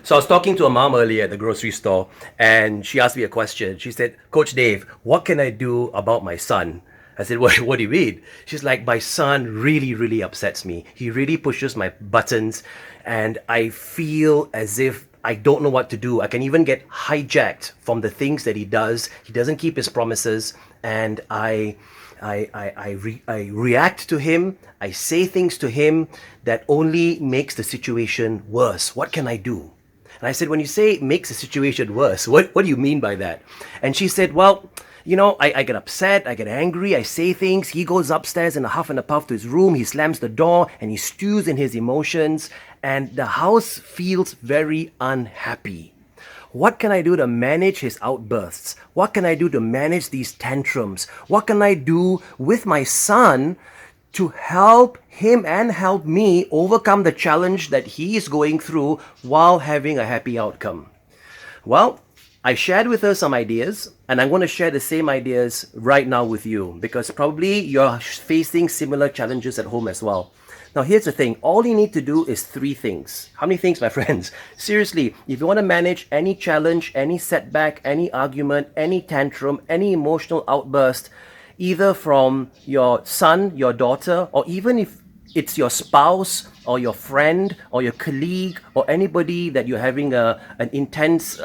So I was talking to a mom earlier at the grocery store, and she asked me a question. She said, Coach Dave, what can I do about my son? I said, what do you mean? She's like, my son really upsets me. He really pushes my buttons, and I feel as if I don't know what to do. I can even get hijacked from the things that he does. He doesn't keep his promises, and I react to him. I say things to him that only makes the situation worse. What can I do? And I said, when you say it makes the situation worse, what do you mean by that? And she said, well, I get upset, I get angry, I say things. He goes upstairs in a huff and a puff to his room, he slams the door, and he stews in his emotions, and the house feels very unhappy. What can I do to manage his outbursts? What can I do to manage these tantrums? What can I do with my son to help him and help me overcome the challenge that he is going through while having a happy outcome? Well, I shared with her some ideas, and I'm going to share the same ideas right now with you because probably you're facing similar challenges at home as well. Now, here's the thing. All you need to do is three things. How many things, my friends? Seriously, if you want to manage any challenge, any setback, any argument, any tantrum, any emotional outburst, either from your son, your daughter, or even if it's your spouse or your friend or your colleague or anybody that you're having an intense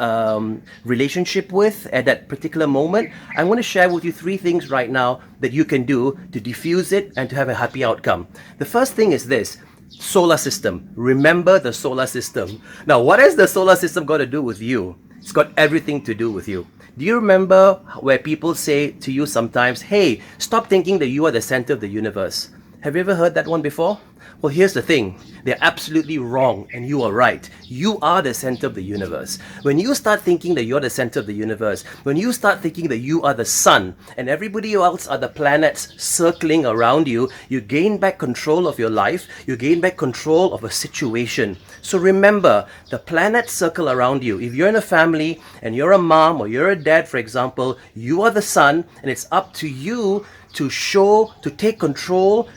relationship with at that particular moment, I'm going to share with you three things right now that you can do to diffuse it and to have a happy outcome. The first thing is this: solar system. Remember the solar system. Now, what has the solar system got to do with you? It's got everything to do with you. Do you remember where people say to you sometimes, hey, stop thinking that you are the center of the universe? Have you ever heard that one before? Well, here's the thing. They're absolutely wrong and you are right. You are the center of the universe. When you start thinking that you're the center of the universe, when you start thinking that you are the sun and everybody else are the planets circling around you, you gain back control of your life, you gain back control of a situation. So remember, the planets circle around you. If you're in a family and you're a mom or you're a dad, for example, you are the sun and it's up to you to take control,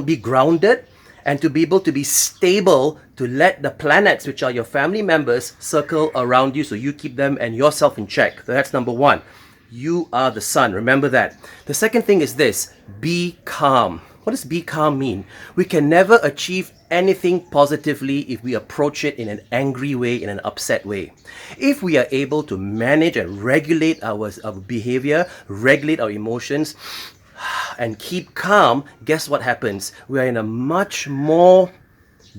be grounded, and to be able to be stable, to let the planets, which are your family members, circle around you so you keep them and yourself in check. So that's number one. You are the sun. Remember that. The second thing is this: be calm. What does be calm mean? We can never achieve anything positively if we approach it in an angry way, in an upset way. If we are able to manage and regulate our behavior, regulate our emotions, and keep calm, guess what happens? We are in a much more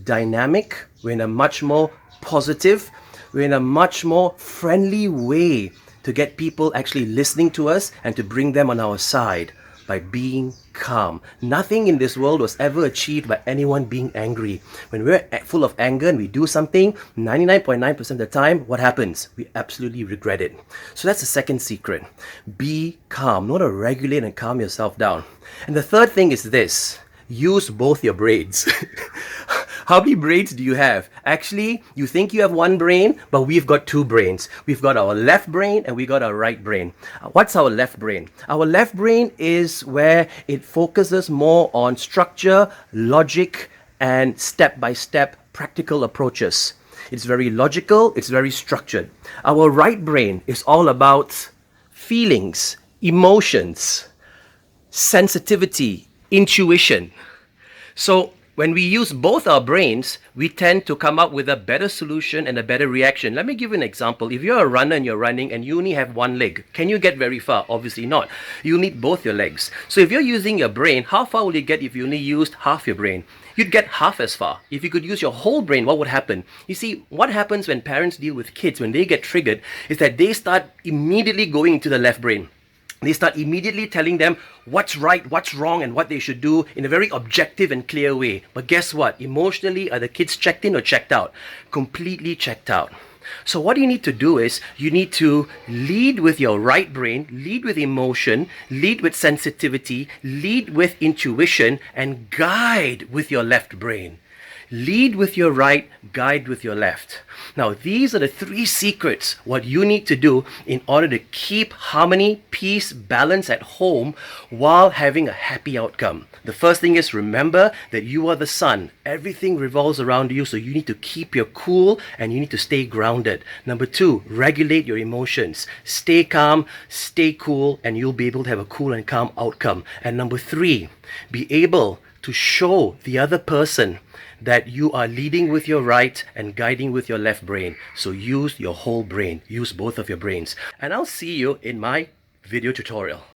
dynamic, we're in a much more positive, we're in a much more friendly way to get people actually listening to us and to bring them on our side by being calm. Nothing in this world was ever achieved by anyone being angry. When we're full of anger and we do something, 99.9% of the time, what happens? We absolutely regret it. So that's the second secret. Be calm. Know how to regulate and calm yourself down. And the third thing is this: use both your brains. How many brains do you have? Actually, you think you have one brain, but we've got two brains. We've got our left brain and we got our right brain. What's our left brain? Our left brain is where it focuses more on structure, logic, and step-by-step practical approaches. It's very logical, it's very structured. Our right brain is all about feelings, emotions, sensitivity, intuition. So when we use both our brains, we tend to come up with a better solution and a better reaction. Let me give you an example. If you're a runner and you're running and you only have one leg, can you get very far? Obviously not. You need both your legs. So if you're using your brain, how far will you get if you only used half your brain? You'd get half as far. If you could use your whole brain, what would happen? You see, what happens when parents deal with kids, when they get triggered, is that they start immediately going into the left brain. They start immediately telling them what's right, what's wrong, and what they should do in a very objective and clear way. But guess what? Emotionally, are the kids checked in or checked out? Completely checked out. So what you need to do is you need to lead with your right brain, lead with emotion, lead with sensitivity, lead with intuition, and guide with your left brain. Lead with your right, guide with your left. Now, these are the three secrets what you need to do in order to keep harmony, peace, balance at home while having a happy outcome. The first thing is, remember that you are the sun. Everything revolves around you, so you need to keep your cool and you need to stay grounded. Number two, regulate your emotions. Stay calm, stay cool, and you'll be able to have a cool and calm outcome. And number three, be able to show the other person that you are leading with your right and guiding with your left brain. So use your whole brain. Use both of your brains. And I'll see you in my video tutorial.